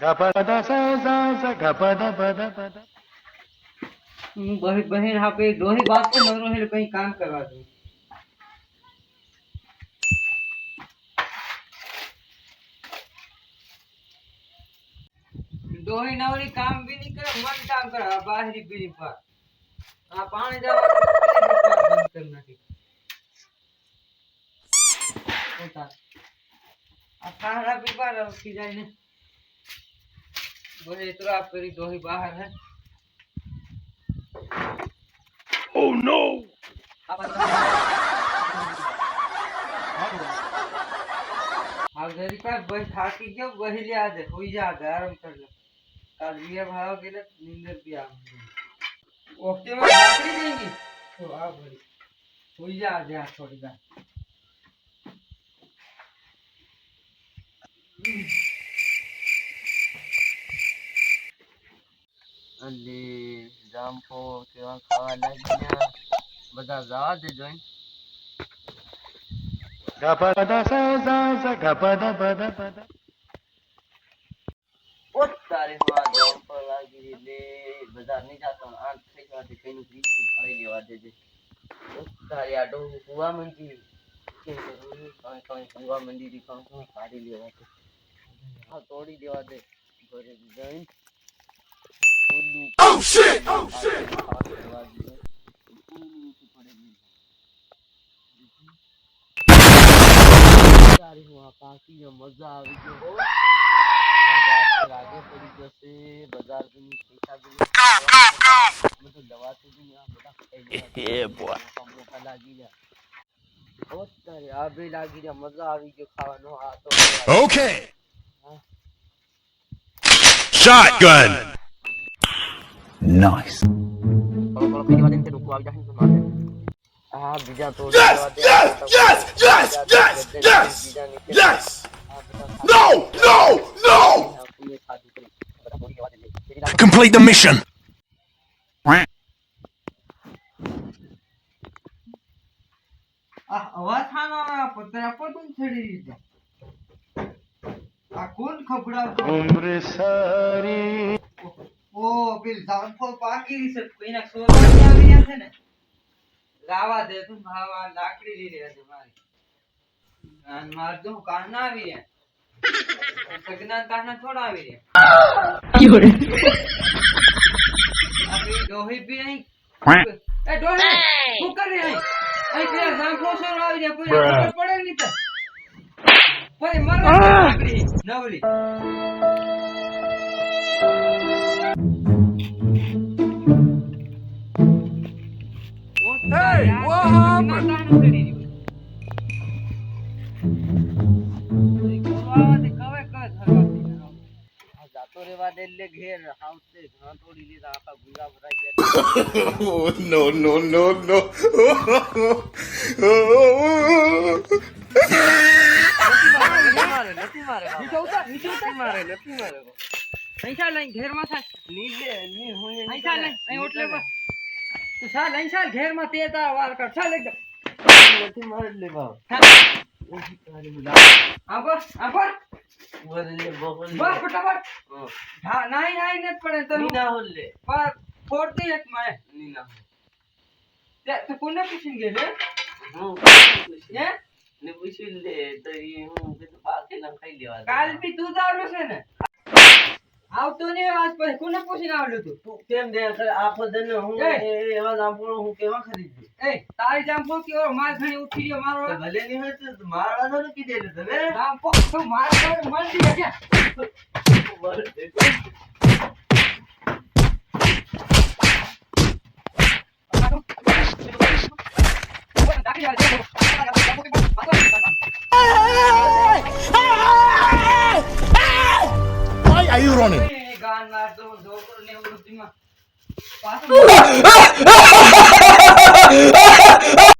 बहन यहाँ पे दो ही बात पे नवरों है कहीं काम करवा दो। दो ही नवरी काम भी नहीं करे मन काम करा बाहरी भी पर आप पानी जाओ बंद करना ठीक होता आप खाना भी बाहर की जाए ने बोले तो आप करी दो ही बाहर है। Oh no! आप जरी का बैठा की जो वही ले आ दे होई जा आराम कर ले कल ये भाव के लिए नींद भी आ ओके में लाकड़ी देंगी तो आप भरी होई जा थोड़ी देर अले जामफो केवा खावा लागिया बधा जवा दे जोइन ओ तारे हुआ जामफो लागी ले बाजार नहीं जाता आंख से जाते कहीं नहीं भाई लेवा दे दे ओ तारे आडो हुआ मंदी के कहीं हुआ मंदी दिखाऊं तो सारी लेवा दे हां तोड़ी लेवा दे भरे join Oh shit! Oh shit! मजा आगे पड़ी जैसे बाजार में पैसा भी मतलब दवा से भी लागी जा बहुत सारे आप भी लागी जा मजा आवी जो खाવાનો आ तो Okay! Shotgun! Nice. kalau video ada yang terluka aja itu mana bisa tuh Yes! Yes! Yes! Yes! Yes! Yes! Yes! No! No! No! Complete the mission. आवाज थाना पत्रा पटून छड़ी आ कोण खबडावतो उम्र सारी ओ बिल जामफळ पाकी दिसत कोईना सोरवाडी આવી રહ્યા છે ને ગાવા દે તું ભાવા લાકડી લઈ રહ્યા છે મારી અને માર તો કાના આવી રહ્યા સગના કાના થોડા આવી રહ્યા યોરે અબે દોહી भी नहीं ए દોહી શું કરી રહી અહીં કે જામફળ સોર આવી રહ્યા કોઈ ખબર પડે નહીં તો કોઈ મરે લાકડી નવલી Hey, what happened? Oh, no, no, no, no. साल नहीं साल घेर में तेता वार कर साल एकदम लठी मार ले बाप अब वरले बबल बस फटाफट हां नहीं नहीं न पड़े तो नीना होले पर फोड़ते एक मैं नीना ते तो कोने पिछन गेले हां ये ने पिछन ले तो ये हूं के तो पाके ना खाई लेवा काल भी तू जावलो छे ने આવતો ને આજ પછી કોને પૂછીને આવલું તું તું કેમ દે આખો દન હું એવા જામફળ હું કેવા ખરીદ્યું એ તારી જામફળ કેવો માર ઘણી ઉઠી ગયો મારો ભલે ની હોય તો મારવા નો કીધેલું તને જામફળ તો માર પર મળી ગયા Why are you running? गान मार दो जोकर ने उड़ती में पास